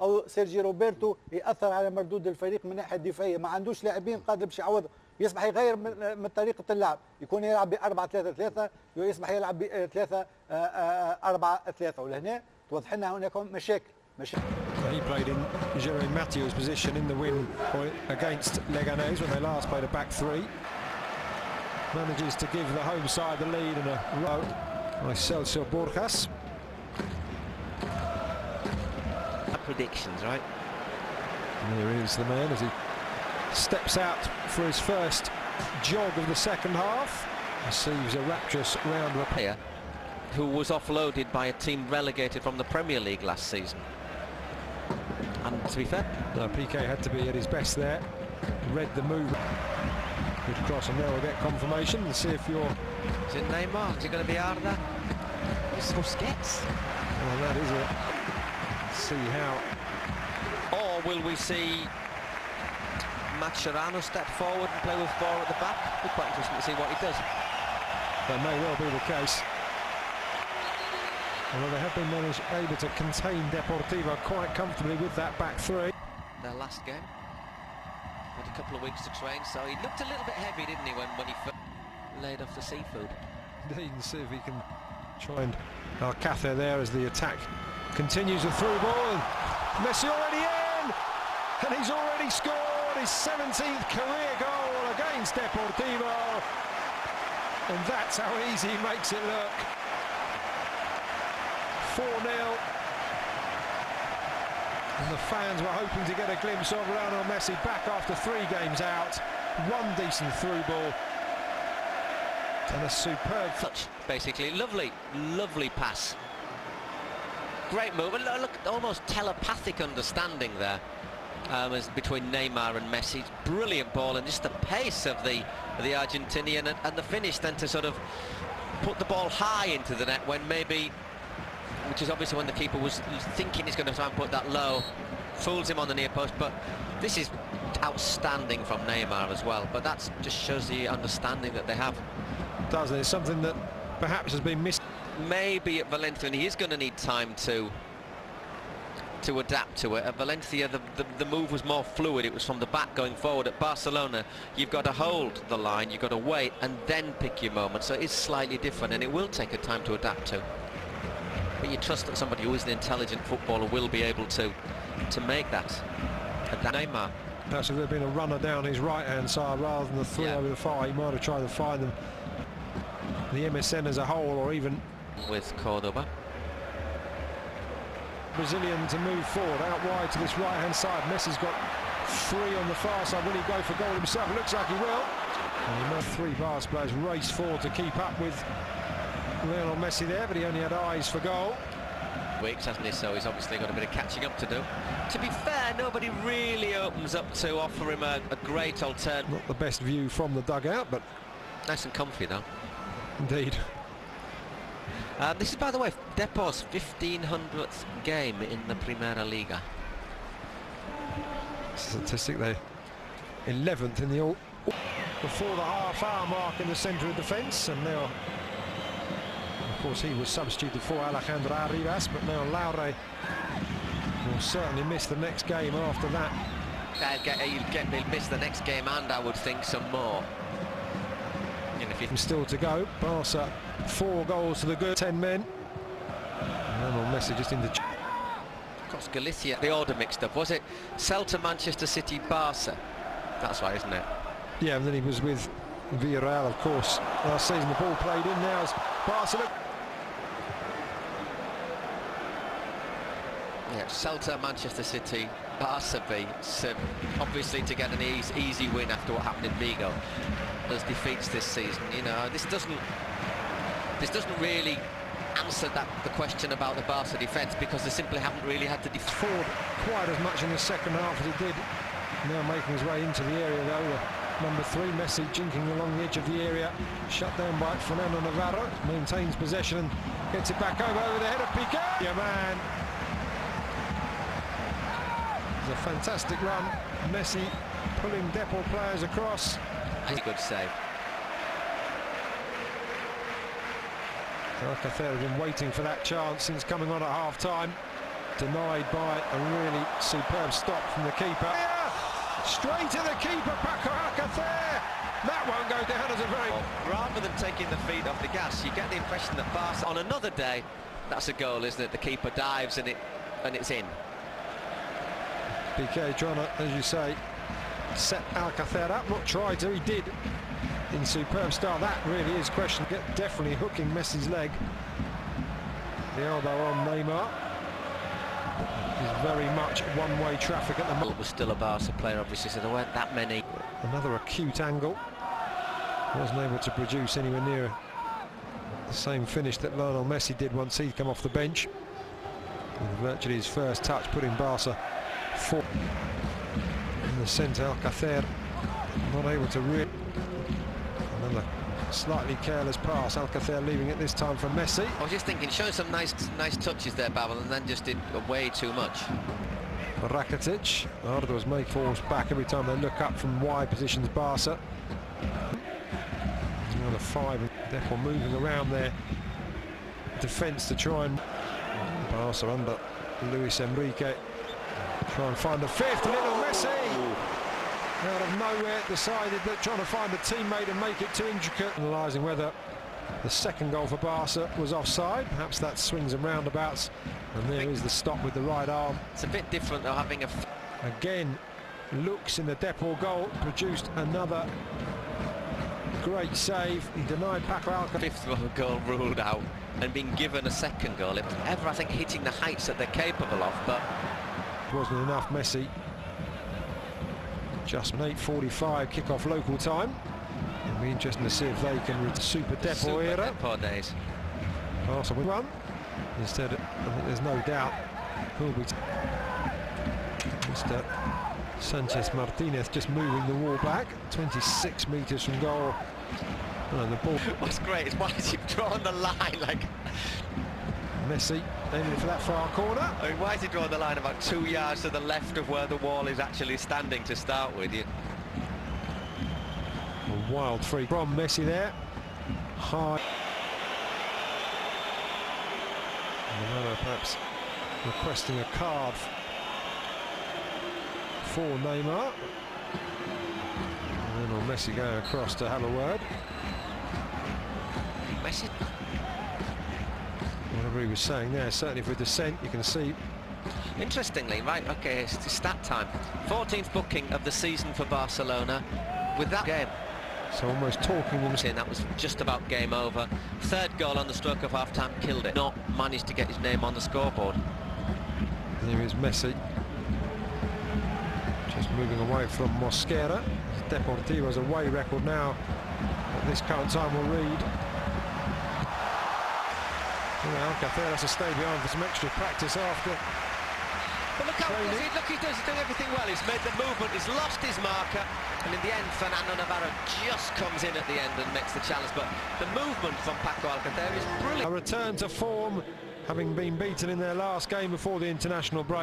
او سيرجي روبرتو ياثر على مردود الفريق من الناحيه الدفاعيه، ما عندوش لاعبين قادر باش يعوض، يصبح يغير من طريقه اللعب، يكون يلعب ب 4-3-3 ويصبح يلعب ب 3-4-3، ولهنا توضح لنا هناك مشاكل. He played in Jerome Mathieu's position in the win against Leganés when they last played a back three. Manages to give the home side the lead in a row by Celso Borjas. Predictions, right? And here is the man as he steps out for his first jog of the second half. Receives a rapturous round of player who was offloaded by a team relegated from the Premier League last season. And to be fair, no, Piqué had to be at his best there. Read the move. Good cross, and now we'll get confirmation and see if you're... Is it Neymar? Is it going to be Arda? It's Busquets. Well, that is it. See how... Or will we see Mascherano step forward and play with four at the back? It'll be quite interesting to see what he does. That may well be the case. Although they have been able to contain Deportivo quite comfortably with that back three. Their last game. Had a couple of weeks to train, so he looked a little bit heavy, didn't he, when he laid off the seafood. Indeed, and see if he can try and Alcácer there as the attack continues a through ball, and Messi already in, and he's already scored his 17th career goal against Deportivo, and that's how easy he makes it look. 4-0, and the fans were hoping to get a glimpse of Lionel Messi back after 3 games out. One decent through ball and a superb touch, basically. Lovely pass. Great move, and look, almost telepathic understanding there as between Neymar and Messi. Brilliant ball, and just the pace of the Argentinian, and the finish then to sort of put the ball high into the net when maybe, which is obviously when the keeper was thinking he's going to try and put that low, fools him on the near post. But this is outstanding from Neymar as well, but that just shows the understanding that they have. Doesn't it? It's something that perhaps has been missed. Maybe at Valencia, and he is going to need time to adapt to it. At Valencia, the move was more fluid. It was from the back going forward. At Barcelona, you've got to hold the line, you've got to wait and then pick your moment. So it is slightly different, and it will take a time to adapt to. But you trust that somebody who is an intelligent footballer will be able to make that. Neymar. Perhaps if there had been a runner down his right-hand side rather than the three over the far, he might have tried to find them. The MSN as a whole, or even with Cordoba. Brazilian to move forward out wide to this right-hand side. Messi's got 3 on the far side. Will he go for goal himself? Looks like he will. And 3 Barca players race forward to keep up with Lionel Messi there, but he only had eyes for goal. Weeks, hasn't he? So he's obviously got a bit of catching up to do. To be fair, nobody really opens up to offer him a great alternative. Not the best view from the dugout, but nice and comfy though. Indeed. This is, by the way, Depor's 1500th game in the Primera Liga. Statistic there. 11th in the all. Before the half-hour mark in the centre of defence, and now, of course, he was substituted for Alejandro Arribas, but now Laure will certainly miss the next game after that. He'll miss the next game, and I would think some more. Still to go. Barca 4 goals to the good, 10 men. Lionel Messi just in the... Across Galicia, the order mixed up. Was it Celta, Manchester City, Barca? That's right, isn't it? Yeah, and then he was with Villarreal, of course, last season. The ball played in now as Barca. Yeah, Celta, Manchester City, Barca B. So obviously to get an easy win after what happened in Vigo. Those defeats this season, you know, this doesn't really answer the question about the Barca defence, because they simply haven't really had to forward quite as much in the second half as he did. Now making his way into the area though. Number 3, Messi, jinking along the edge of the area, shut down by Fernando Navarro, maintains possession and gets it back over the head of Piqué. Yeah, man. It's a fantastic run. Messi pulling Depor players across. A good save. Alcácer had been waiting for that chance since coming on at half-time. denied by a really superb stop from the keeper. Straight to the keeper, Paco Alcacer. That won't go down as a very... Rather than taking the feet off the gas, you get the impression that Barca, on another day, that's a goal, isn't it? The keeper dives and it's in. Piqué trying to, as you say, set Alcacer up. Not tried to, he did in superb style. That really is question. Definitely hooking Messi's leg. The elbow on Neymar. Is very much one-way traffic at the moment. It was still a Barca player, obviously, so there weren't that many. Another acute angle. Wasn't able to produce anywhere near the same finish that Lionel Messi did once he'd come off the bench. With virtually his first touch putting Barca forward. In the centre, Alcacer not able to really. Another slightly careless pass. Alcacer leaving it this time for Messi. I was just thinking, showing some nice touches there, Babel, and then just did way too much. Rakitic. Ardo's make falls back every time they look up from wide positions. Barca. Another 5. Therefore moving around their defence to try and Barca under Luis Enrique. Try and find a 5th. Little Messi out of nowhere decided that trying to find a teammate and make it too intricate. Analysing whether the second goal for Barca was offside. Perhaps that swings and roundabouts. And there is the stop with the right arm. It's a bit different though, having a... Again, looks in the Deportivo goal, produced another great save. He denied Paco Alcacer. 5th goal ruled out and being given a second goal. It was ever, I think, hitting the heights that they're capable of, but... Wasn't enough. Messi. Just an 8:45 kick-off local time. It'll be interesting to see if they can reach Super Depo era. Depo days. Barca will run. Instead, I think there's no doubt who'll be Mr. Sanchez Martinez just moving the wall back 26 metres from goal. And the ball. What's great is why has he drawn the line like Messi aiming for that far corner. I mean, why has he drawn the line about 2 yards to the left of where the wall is actually standing to start with? A wild free from Messi there. High. Lionel perhaps requesting a card for Neymar. And then Messi going across to have a word. Messi. Whatever he was saying there, certainly for dissent, you can see. Interestingly, right, okay, it's stat time. 14th booking of the season for Barcelona with that game. So almost talking them. That was just about game over. 3rd goal on the stroke of half-time, killed it. Not managed to get his name on the scoreboard. There is Messi. Just moving away from Mosquera. Deportivo's away record now at this current time will read. Alcacer has to stay behind for some extra practice after. But look how he's doing everything well. He's made the movement, he's lost his marker, and in the end Fernando Navarro just comes in at the end and makes the challenge. But the movement from Paco Alcacer is brilliant. A return to form, having been beaten in their last game before the international break.